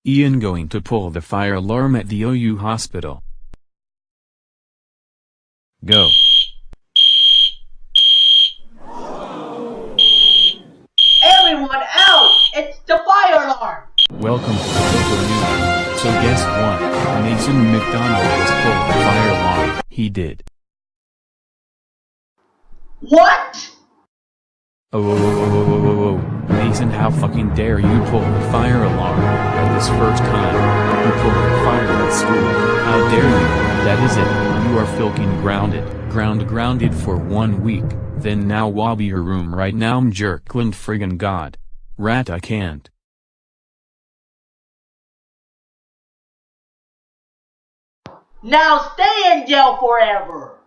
Ian going to pull the fire alarm at the OU hospital. Go. Everyone out! It's the fire alarm! Welcome to the local news. So guess what? Mason McDonald was pulled the fire alarm. He did. What? Oh, Mason, how fucking dare you pull the fire alarm at this first time? You pulled the fire at school. How dare you? That is it. You are fucking grounded. Grounded for 1 week. Then now wobble your room right now, Jerkland friggin' god. Rat, I can't. Now stay in jail forever!